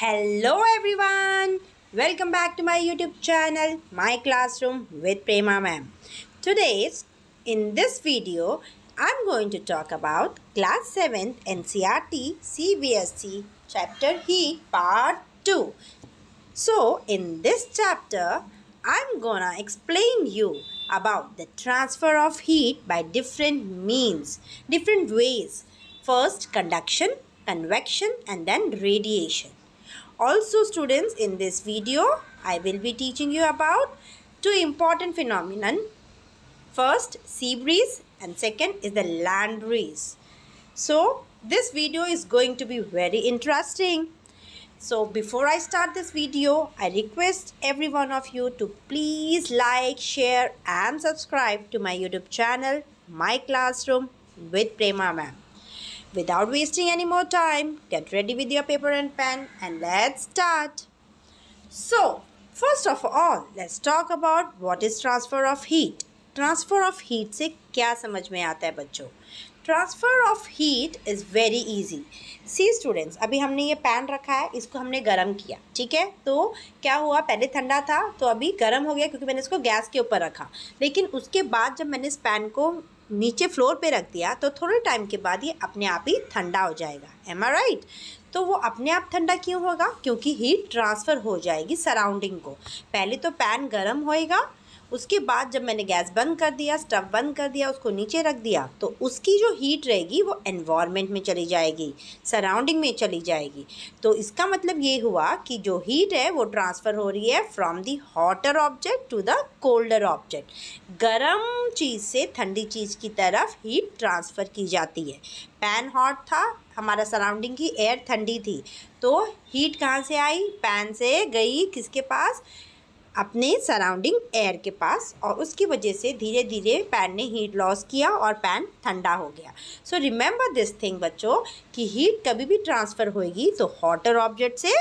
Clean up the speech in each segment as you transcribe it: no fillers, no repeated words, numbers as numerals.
Hello everyone, welcome back to my YouTube channel, My Classroom with Prema Ma'am. In this video, I'm going to talk about Class 7th NCERT CBSE Chapter Heat Part 2. So, in this chapter, I'm gonna explain you about the transfer of heat by different means, different ways. First, conduction, convection, and then radiation. Also students, in this video I will be teaching you about two important phenomenon. First, sea breeze, and second is the land breeze. So this video is going to be very interesting. So before I start this video, I request every one of you to please like, share and subscribe to my YouTube channel, My Classroom with Prema Ma'am. Without wasting any more time, get ready with your paper and pen and let's start. So, first of all, let's talk about what is transfer of heat. Transfer of heat से क्या समझ में आता है बच्चों? Transfer of heat is very easy. See students, अभी हमने ये पैन रखा है, इसको हमने गर्म किया, ठीक है? तो क्या हुआ, पहले ठंडा था तो अभी गर्म हो गया क्योंकि मैंने इसको गैस के ऊपर रखा. लेकिन उसके बाद जब मैंने इस पैन को नीचे फ्लोर पे रख दिया तो थोड़े टाइम के बाद ये अपने आप ही ठंडा हो जाएगा. एम आई राइट? तो वो अपने आप ठंडा क्यों होगा? क्योंकि हीट ट्रांसफ़र हो जाएगी सराउंडिंग को. पहले तो पैन गर्म होएगा, उसके बाद जब मैंने गैस बंद कर दिया, स्टव बंद कर दिया, उसको नीचे रख दिया, तो उसकी जो हीट रहेगी वो एनवायरनमेंट में चली जाएगी, सराउंडिंग में चली जाएगी. तो इसका मतलब ये हुआ कि जो हीट है वो ट्रांसफ़र हो रही है from the hotter object to the colder object. गर्म चीज़ से ठंडी चीज़ की तरफ हीट ट्रांसफ़र की जाती है. पैन हॉट था, हमारा सराउंडिंग की एयर ठंडी थी, तो हीट कहाँ से आई? पैन से गई किसके पास? अपने सराउंडिंग एयर के पास, और उसकी वजह से धीरे धीरे पैन ने हीट लॉस किया और पैन ठंडा हो गया. सो रिमेंबर दिस थिंग बच्चों कि हीट कभी भी ट्रांसफ़र होएगी तो हॉटर ऑब्जेक्ट से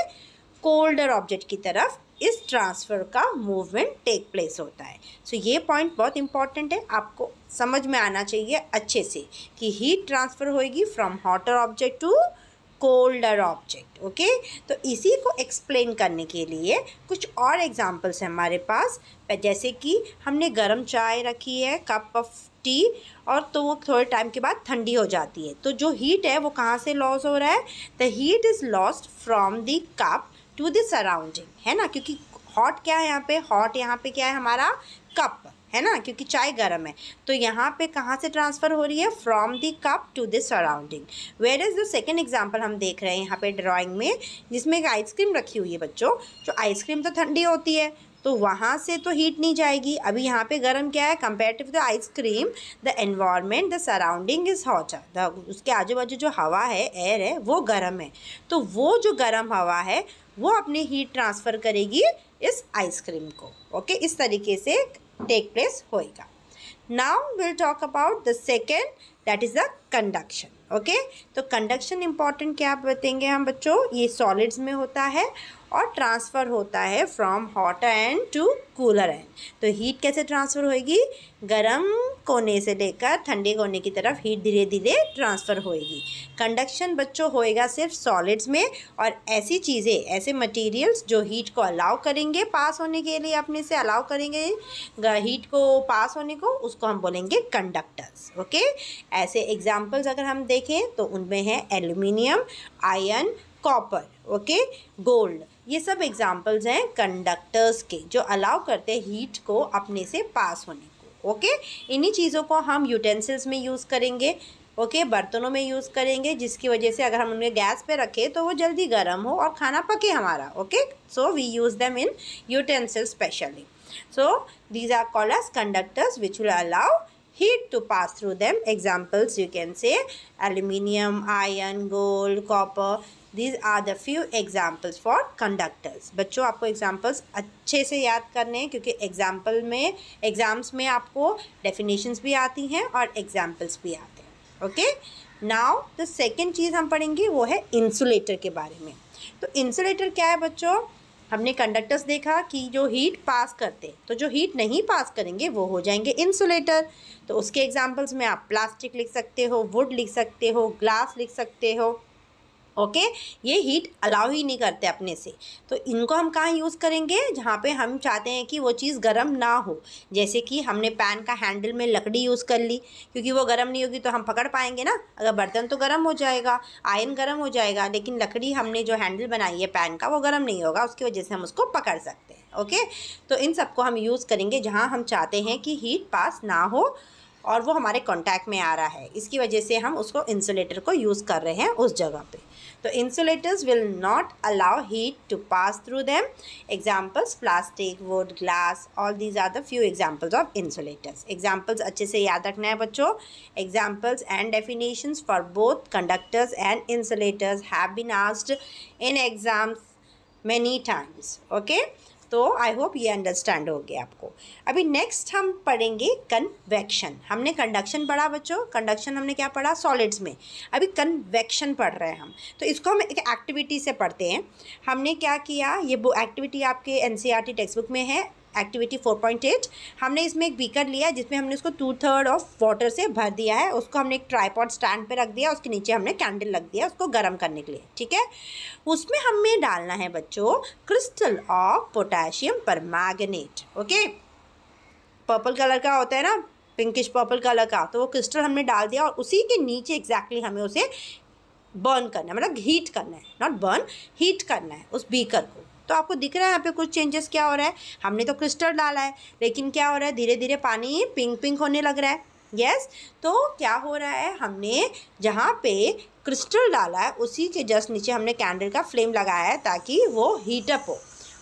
कोल्डर ऑब्जेक्ट की तरफ इस ट्रांसफ़र का मूवमेंट टेक प्लेस होता है. सो ये पॉइंट बहुत इंपॉर्टेंट है, आपको समझ में आना चाहिए अच्छे से कि हीट ट्रांसफ़र होएगी from hotter object to colder object. Okay, तो इसी को एक्सप्लेन करने के लिए कुछ और एग्जांपल्स हैं हमारे पास. जैसे कि हमने गर्म चाय रखी है, कप ऑफ टी, और तो वो थोड़े टाइम के बाद ठंडी हो जाती है, तो जो हीट है वो कहाँ से लॉस हो रहा है? The heat is lost from the cup to the surrounding, है ना? क्योंकि हॉट क्या है यहाँ पे? हॉट यहाँ पे क्या है हमारा? कप है ना, क्योंकि चाय गर्म है. तो यहाँ पे कहाँ से ट्रांसफ़र हो रही है? From the cup to the surrounding. Where is the second example हम देख रहे हैं यहाँ पे ड्राइंग में, जिसमें एक आइसक्रीम रखी हुई है बच्चों. जो आइसक्रीम तो ठंडी होती है, तो वहाँ से तो हीट नहीं जाएगी. अभी यहाँ पे गर्म क्या है? Comparative the ice cream the environment the surrounding is hotter. उसके आजू बाजू जो हवा है, एयर है, वो गर्म है. तो वो जो गर्म हवा है वो अपनी हीट ट्रांसफ़र करेगी इस आइसक्रीम को. ओके, इस तरीके से टेक प्लेस होएगा. Now will talk about the second, that is the conduction. Okay, तो कंडक्शन इंपॉर्टेंट क्या बताएंगे हम बच्चों? ये सॉलिड्स में होता है और ट्रांसफ़र होता है from hotter end to cooler end. तो हीट कैसे ट्रांसफ़र होएगी? गर्म कोने से लेकर ठंडे कोने की तरफ हीट धीरे धीरे ट्रांसफ़र होएगी. कंडक्शन बच्चों होएगा सिर्फ सॉलिड्स में, और ऐसी चीज़ें, ऐसे मटेरियल्स जो हीट को अलाउ करेंगे पास होने के लिए, अपने से अलाउ करेंगे हीट को पास होने को, उसको हम बोलेंगे कंडक्टर्स. ओके, ऐसे एग्जाम्पल्स अगर हम देखें तो उनमें है aluminium, iron, copper, okay, gold. ये सब एग्जाम्पल्स हैं कंडक्टर्स के जो अलाउ करते हैं हीट को अपने से पास होने को. ओके, इन्हीं चीज़ों को हम यूटेंसिल्स में यूज़ करेंगे. ओके, बर्तनों में यूज़ करेंगे, जिसकी वजह से अगर हम उन्हें गैस पे रखें तो वो जल्दी गर्म हो और खाना पके हमारा. Okay, so we use them in utensils specially. So these are called as conductors which will allow heat to pass through them. Examples you can say aluminium, iron, gold, copper. These are the few examples for conductors. बच्चों आपको examples अच्छे से याद करने हैं, क्योंकि exams में आपको definitions भी आती हैं और examples भी आते हैं. ओके, नाउ द सेकेंड चीज़ हम पढ़ेंगे वो है इंसुलेटर के बारे में. तो इंसुलेटर क्या है बच्चों? हमने कंडक्टर्स देखा कि जो हीट पास करते, तो जो हीट नहीं पास करेंगे वो हो जाएंगे इंसुलेटर. तो उसके एग्जांपल्स में आप प्लास्टिक लिख सकते हो, वुड लिख सकते हो, ग्लास लिख सकते हो. ओके ये हीट अलाउ ही नहीं करते अपने से। तो इनको हम कहाँ यूज़ करेंगे, जहाँ पे हम चाहते हैं कि वो चीज़ गर्म ना हो। जैसे कि हमने पैन का हैंडल में लकड़ी यूज़ कर ली, क्योंकि वो गर्म नहीं होगी तो हम पकड़ पाएंगे ना। अगर बर्तन तो गर्म हो जाएगा, आयरन गर्म हो जाएगा, लेकिन लकड़ी हमने जो हैंडल बनाई है पैन का वो गर्म नहीं होगा, उसकी वजह से हम उसको पकड़ सकते हैं। ओके तो इन सबको हम यूज़ करेंगे जहाँ हम चाहते हैं कि हीट पास ना हो और वो हमारे कॉन्टैक्ट में आ रहा है, इसकी वजह से हम उसको इंसुलेटर को यूज़ कर रहे हैं उस जगह पे। तो insulators will not allow heat to pass through them. Examples plastic, wood, glass, all these are the few examples of insulators. Examples अच्छे से याद रखना है बच्चों। Examples and definitions for both conductors and insulators have been asked in exams many times. Okay? तो I hope ये understand हो गया आपको। अभी नेक्स्ट हम पढ़ेंगे कन्वेक्शन। हमने कंडक्शन पढ़ा बच्चों, कंडक्शन हमने क्या पढ़ा सॉलिड्स में, अभी कन्वेक्शन पढ़ रहे हैं हम। तो इसको हम एक एक्टिविटी से पढ़ते हैं। हमने क्या किया, ये एक्टिविटी आपके एनसीईआरटी टेक्स्ट बुक में है, एक्टिविटी 4.8। हमने इसमें एक बीकर लिया जिसमें हमने उसको 2/3 ऑफ वाटर से भर दिया है, उसको हमने एक ट्राइपॉड स्टैंड पे रख दिया, उसके नीचे हमने कैंडल रख दिया उसको गर्म करने के लिए, ठीक है। उसमें हमें डालना है बच्चों crystal of potassium permanganate. Okay purple colour का होता है ना, पिंकिश पर्पल कलर का, तो वो क्रिस्टल हमने डाल दिया और उसी के नीचे एग्जैक्टली हमें उसे बर्न करना है, मतलब हीट करना है, नॉट बर्न, हीट करना है उस बीकर को। तो आपको दिख रहा है यहाँ पे कुछ चेंजेस क्या हो रहा है, हमने तो क्रिस्टल डाला है लेकिन क्या हो रहा है, धीरे धीरे पानी पिंक पिंक होने लग रहा है। यस तो क्या हो रहा है, हमने जहाँ पे क्रिस्टल डाला है उसी के जस्ट नीचे हमने कैंडल का फ्लेम लगाया है ताकि वो हीटअप हो।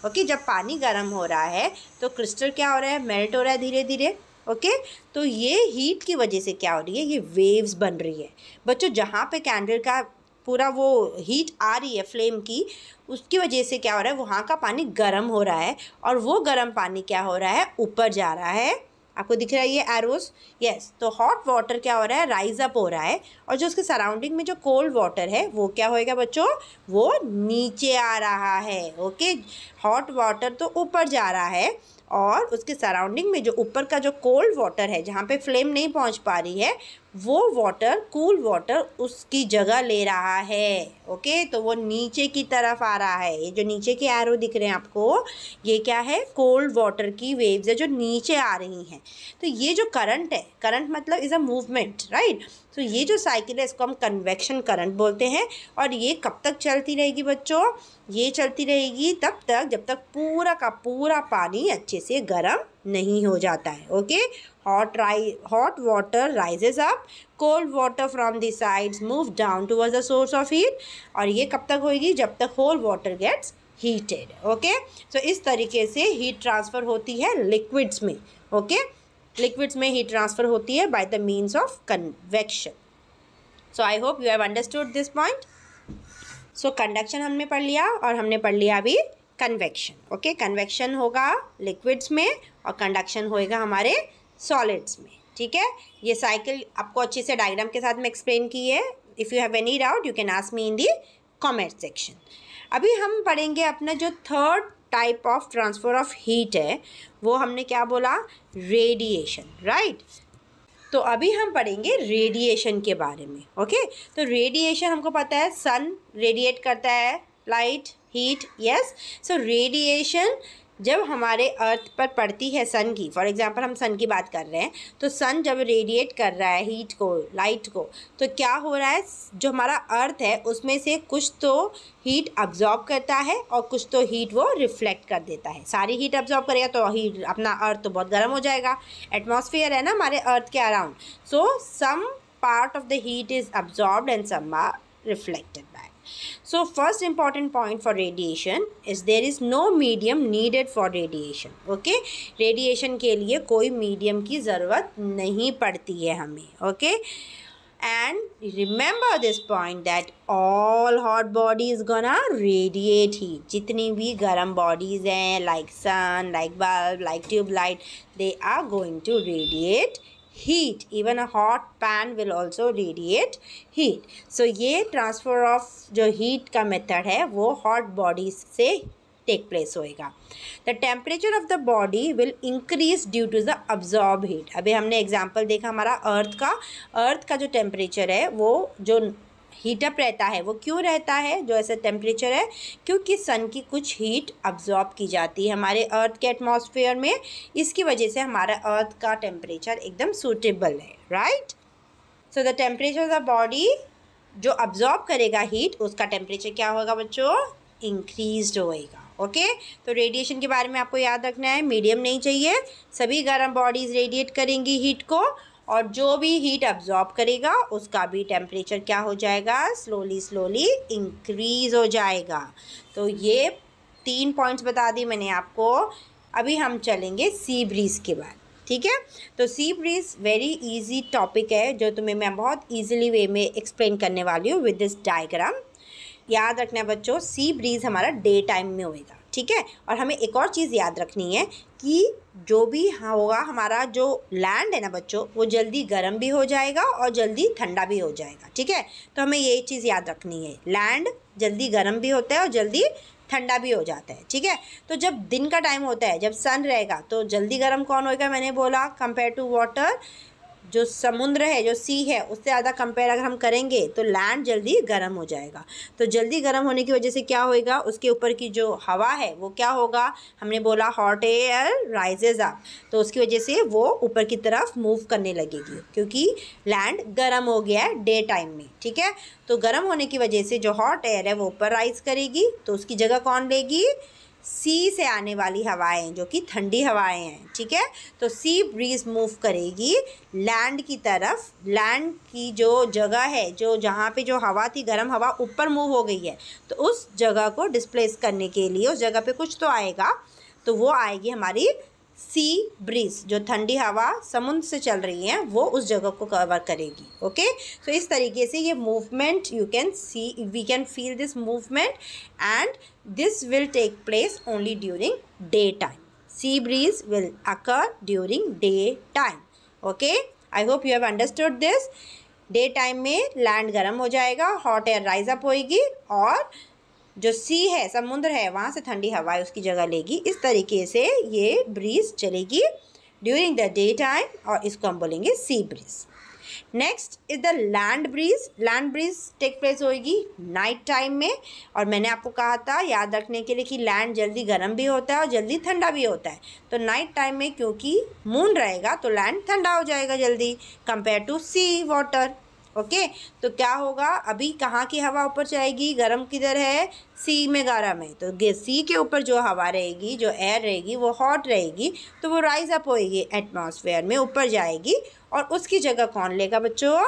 ओके जब पानी गर्म हो रहा है तो क्रिस्टल क्या हो रहा है, मेल्ट हो रहा है धीरे धीरे। ओके तो ये हीट की वजह से क्या हो रही है, ये वेव्स बन रही है बच्चों। जहाँ पे कैंडल का पूरा वो हीट आ रही है फ्लेम की, उसकी वजह से क्या हो रहा है, वहाँ का पानी गर्म हो रहा है और वो गर्म पानी क्या हो रहा है, ऊपर जा रहा है। आपको दिख रहा है ये एरोस, यस। तो हॉट वाटर क्या हो रहा है, राइज अप हो रहा है और जो उसके सराउंडिंग में जो कोल्ड वाटर है वो क्या होएगा बच्चों, वो नीचे आ रहा है। ओके हॉट वाटर तो ऊपर जा रहा है और उसके सराउंडिंग में जो ऊपर का जो कोल्ड वाटर है जहाँ पे फ्लेम नहीं पहुँच पा रही है, वो वाटर कूल वाटर उसकी जगह ले रहा है। ओके तो वो नीचे की तरफ आ रहा है। ये जो नीचे के एरो दिख रहे हैं आपको, ये क्या है, कोल्ड वाटर की वेव्स है जो नीचे आ रही हैं। तो ये जो करंट है, करंट मतलब इज़ अ मूवमेंट, राइट। तो ये जो साइकिल है इसको हम कन्वेक्शन करंट बोलते हैं। और ये कब तक चलती रहेगी बच्चों, ये चलती रहेगी तब तक जब तक पूरा का पूरा पानी अच्छे से गर्म नहीं हो जाता है। Okay hot water rises up, cold water from the sides move down towards the source of heat। और ये कब तक होगी, जब तक whole water gets heated। Okay तो इस तरीके से हीट ट्रांसफ़र होती है लिक्विड्स में। ओके लिक्विड्स में हीट ट्रांसफ़र होती है by the means of convection. So I hope you have understood this point. So conduction हमने पढ़ लिया और हमने पढ़ लिया अभी कन्वेक्शन। ओके कन्वेक्शन होगा लिक्विड्स में और कंडक्शन होएगा हमारे सॉलिड्स में, ठीक है। ये साइकिल आपको अच्छे से डायग्राम के साथ में एक्सप्लेन की है। If you have any doubt you can ask me in the comment section. अभी हम पढ़ेंगे अपना जो third type of transfer of heat है, वो हमने क्या बोला, रेडिएशन, राइट। तो अभी हम पढ़ेंगे रेडिएशन के बारे में। ओके तो रेडिएशन हमको पता है, सन रेडिएट करता है लाइट हीट, यस। सो रेडिएशन जब हमारे अर्थ पर पड़ती है सन की, फॉर एग्जांपल हम सन की बात कर रहे हैं, तो सन जब रेडिएट कर रहा है हीट को, लाइट को, तो क्या हो रहा है, जो हमारा अर्थ है उसमें से कुछ तो हीट अब्जॉर्ब करता है और कुछ तो हीट वो रिफ्लेक्ट कर देता है। सारी हीट अब्जॉर्ब करेगा तो हीट अपना अर्थ तो बहुत गर्म हो जाएगा, एटमॉस्फेयर है ना हमारे अर्थ के around. So some part of the heat is absorbed and some are reflected back. So first important point for radiation is there is no medium needed for radiation। Okay radiation के लिए कोई medium की ज़रूरत नहीं पड़ती है हमें। Okay and remember this point that all hot bodies gonna radiate heat। जितनी भी गर्म bodies हैं like sun, like bulb, like tube light, they are going to radiate heat। even a hot pan will also radiate heat। so ये transfer of जो heat का method है वो hot bodies से take place होएगा। the temperature of the body will increase due to the absorbed heat। अभी हमने example देखा हमारा अर्थ का जो temperature है वो जो हीटअप रहता है वो क्यों रहता है, जो ऐसा टेम्परेचर है, क्योंकि सन की कुछ हीट अब्जॉर्ब की जाती है हमारे अर्थ के एटमॉस्फेयर में। इसकी वजह से हमारा अर्थ का टेम्परेचर एकदम सूटेबल है, right. So the temperature of the body जो अब्जॉर्ब करेगा हीट, उसका टेम्परेचर क्या होगा बच्चों, इंक्रीज्ड होएगा। ओके तो रेडिएशन के बारे में आपको याद रखना है, मीडियम नहीं चाहिए, सभी गर्म बॉडीज़ रेडिएट करेंगी हीट को, और जो भी हीट अब्जॉर्ब करेगा उसका भी टेम्परेचर क्या हो जाएगा, स्लोली स्लोली इंक्रीज़ हो जाएगा। तो ये 3 पॉइंट्स बता दी मैंने आपको। अभी हम चलेंगे सी ब्रीज़ के बाद, ठीक है। तो सी ब्रीज़ वेरी इजी टॉपिक है जो तुम्हें मैं बहुत इजीली वे में एक्सप्लेन करने वाली हूँ विद दिस डायग्राम। याद रखना है बच्चों, सी ब्रीज़ हमारा डे टाइम में होएगा, ठीक है। और हमें एक और चीज़ याद रखनी है कि जो भी होगा हमारा जो लैंड है ना बच्चों, वो जल्दी गर्म भी हो जाएगा और जल्दी ठंडा भी हो जाएगा, ठीक है। तो हमें ये चीज़ याद रखनी है, लैंड जल्दी गर्म भी होता है और जल्दी ठंडा भी हो जाता है, ठीक है। तो जब दिन का टाइम होता है, जब सन रहेगा, तो जल्दी गर्म कौन होएगा, मैंने बोला कंपेयर टू वाटर, जो समुद्र है, जो सी है, उससे ज़्यादा कंपेयर अगर हम करेंगे तो लैंड जल्दी गर्म हो जाएगा। तो जल्दी गर्म होने की वजह से क्या होएगा, उसके ऊपर की जो हवा है वो क्या होगा, हमने बोला हॉट एयर राइजेज अप, तो उसकी वजह से वो ऊपर की तरफ मूव करने लगेगी क्योंकि लैंड गर्म हो गया है डे टाइम में, ठीक है। तो गर्म होने की वजह से जो हॉट एयर है वो ऊपर राइज करेगी, तो उसकी जगह कौन लेगी, सी से आने वाली हवाएं जो कि ठंडी हवाएं हैं, ठीक है। तो सी ब्रीज मूव करेगी लैंड की तरफ, लैंड की जो जगह है, जो जहाँ पे जो हवा थी गर्म हवा ऊपर मूव हो गई है, तो उस जगह को डिस्प्लेस करने के लिए उस जगह पे कुछ तो आएगा, तो वो आएगी हमारी सी ब्रीज, जो ठंडी हवा समुद्र से चल रही है वो उस जगह को कवर करेगी। ओके सो इस तरीके से ये movement you can see, we can feel this movement and this will take place only during daytime. Sea breeze will occur during daytime. Okay, I hope you have understood this. Daytime में land गर्म हो जाएगा, hot air rise up होएगी और जो सी है, समुद्र है, वहाँ से ठंडी हवाएं उसकी जगह लेगी। इस तरीके से ये ब्रीज चलेगी ड्यूरिंग द डे टाइम और इसको हम बोलेंगे sea breeze. Next is the land breeze. Land breeze take place होगी नाइट टाइम में, और मैंने आपको कहा था याद रखने के लिए कि लैंड जल्दी गर्म भी होता है और जल्दी ठंडा भी होता है। तो नाइट टाइम में क्योंकि मून रहेगा तो लैंड ठंडा हो जाएगा जल्दी compare to sea water. Okay तो क्या होगा, अभी कहाँ की हवा ऊपर जाएगी, गर्म किधर है, सी में गर्म है, तो सी के ऊपर जो हवा रहेगी, जो एयर रहेगी वो हॉट रहेगी, तो वो राइज अप होएगी एटमॉस्फेयर में, ऊपर जाएगी और उसकी जगह कौन लेगा बच्चों,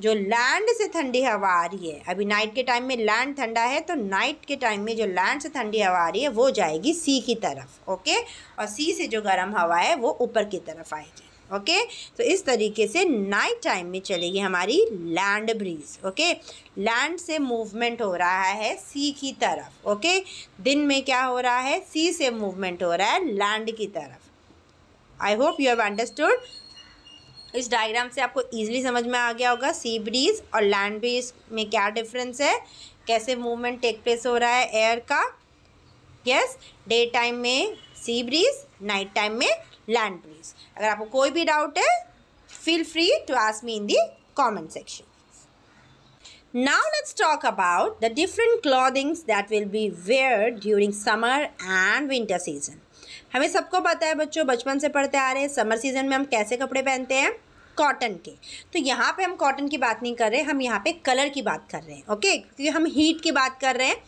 जो लैंड से ठंडी हवा आ रही है। अभी नाइट के टाइम में लैंड ठंडा है, तो नाइट के टाइम में जो लैंड से ठंडी हवा आ रही है वो जाएगी सी की तरफ। ओके और सी से जो गर्म हवा है वो ऊपर की तरफ आएगी। ओके तो इस तरीके से नाइट टाइम में चलेगी हमारी लैंड ब्रीज। ओके लैंड से मूवमेंट हो रहा है सी की तरफ। ओके दिन में क्या हो रहा है, सी से मूवमेंट हो रहा है लैंड की तरफ। I hope you have understood. इस डायग्राम से आपको ईजिली समझ में आ गया होगा सी ब्रीज और लैंड ब्रीज में क्या डिफरेंस है, कैसे मूवमेंट टेक प्लेस हो रहा है एयर का। यस डे टाइम में सी ब्रीज, नाइट टाइम में लैंड ब्रीज। अगर आपको कोई भी डाउट है feel free to ask me in the comment section. Now let's talk about the different clothings that will be wear during summer and winter season. हमें सबको पता है बच्चों, बचपन से पढ़ते आ रहे हैं, समर सीजन में हम कैसे कपड़े पहनते हैं, कॉटन के। तो यहाँ पे हम कॉटन की बात नहीं कर रहे, हम यहाँ पे कलर की बात कर रहे हैं। ओके क्योंकि हम हीट की बात कर रहे हैं,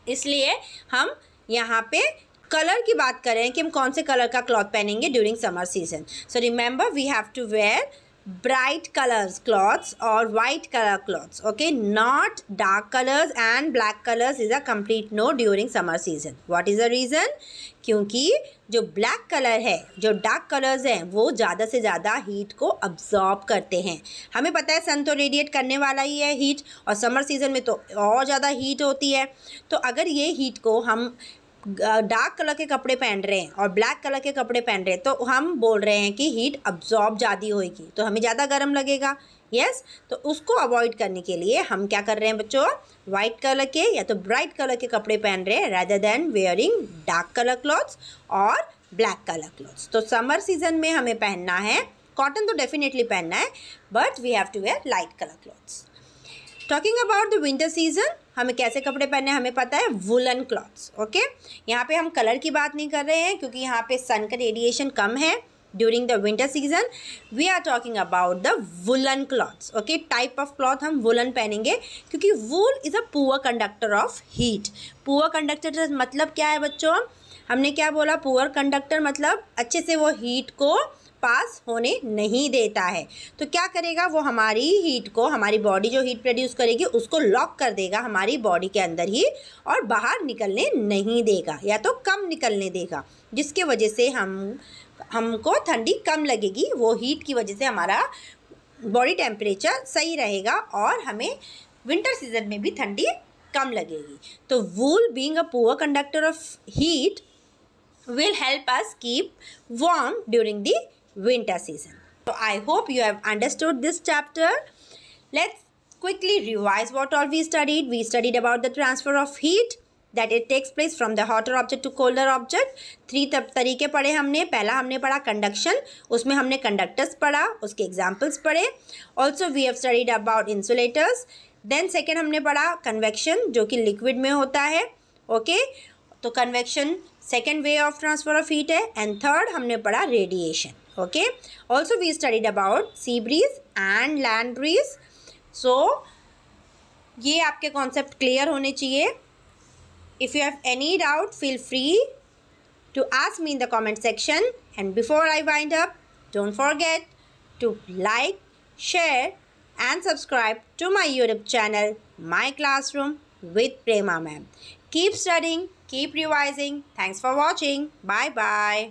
इसलिए हम यहाँ पे कलर की बात कर रहे हैं कि हम कौन से कलर का क्लॉथ पहनेंगे during summer season. So remember we have to wear bright colors clothes or white color clothes. Okay not dark colors and black colors is a complete no during summer season. What is the reason? क्योंकि जो black colour है, जो dark colours हैं, वो ज़्यादा से ज़्यादा heat को अब्जॉर्ब करते हैं। हमें पता है सन तो रेडिएट करने वाला ही है हीट, और समर सीजन में तो और ज़्यादा हीट होती है। तो अगर ये हीट को हम डार्क कलर के कपड़े पहन रहे हैं और ब्लैक कलर के कपड़े पहन रहे हैं, तो हम बोल रहे हैं कि हीट अब्जॉर्ब ज़्यादा होएगी, तो हमें ज़्यादा गर्म लगेगा। यस तो उसको अवॉइड करने के लिए हम क्या कर रहे हैं बच्चों, वाइट कलर के या तो ब्राइट कलर के कपड़े पहन रहे हैं rather than wearing dark colour clothes और ब्लैक कलर क्लॉथ्स। तो समर सीजन में हमें पहनना है कॉटन, तो डेफिनेटली पहनना है, but we have to wear light colour clothes. Talking about the winter season, हमें कैसे कपड़े पहनने हमें पता है, वुलन क्लॉथ्स। ओके, यहाँ पे हम कलर की बात नहीं कर रहे हैं क्योंकि यहाँ पे सन का रेडिएशन कम है during the winter season. We are talking about the woollen clothes. Okay, type of cloth हम वुलन पहनेंगे क्योंकि wool is a poor conductor of heat. Poor conductor मतलब क्या है बच्चों, हमने क्या बोला, पुअर कंडक्टर मतलब अच्छे से वो हीट को पास होने नहीं देता है। तो क्या करेगा, वो हमारी हीट को, हमारी बॉडी जो हीट प्रोड्यूस करेगी उसको लॉक कर देगा हमारी बॉडी के अंदर ही और बाहर निकलने नहीं देगा या तो कम निकलने देगा, जिसके वजह से हमको ठंडी कम लगेगी। वो हीट की वजह से हमारा बॉडी टेम्परेचर सही रहेगा और हमें विंटर सीजन में भी ठंडी कम लगेगी। तो wool being a poor conductor of heat will help us keep warm during the winter season. So I hope you have understood this chapter. Let's quickly revise what all we studied. We studied about the transfer of heat, that it takes place from the hotter object to colder object. 3 तरीके पढ़े हमने। पहला हमने पढ़ा conduction, उसमें हमने conductors पढ़ा, उसके एग्जाम्पल्स पढ़े। Also we have studied about insulators. Then second हमने पढ़ा कन्वेक्शन, जो कि लिक्विड में होता है। ओके, तो convection second way of transfer of heat है। एंड थर्ड हमने पढ़ा radiation. Okay, also we studied about sea breeze and land breeze. So ये आपके कॉन्सेप्ट क्लियर होने चाहिए। If you have any doubt, feel free to ask me in the comment section. And before I wind up, don't forget to like, share and subscribe to my YouTube channel, My Classroom with Prema Ma'am. Keep studying, keep revising. Thanks for watching. Bye bye.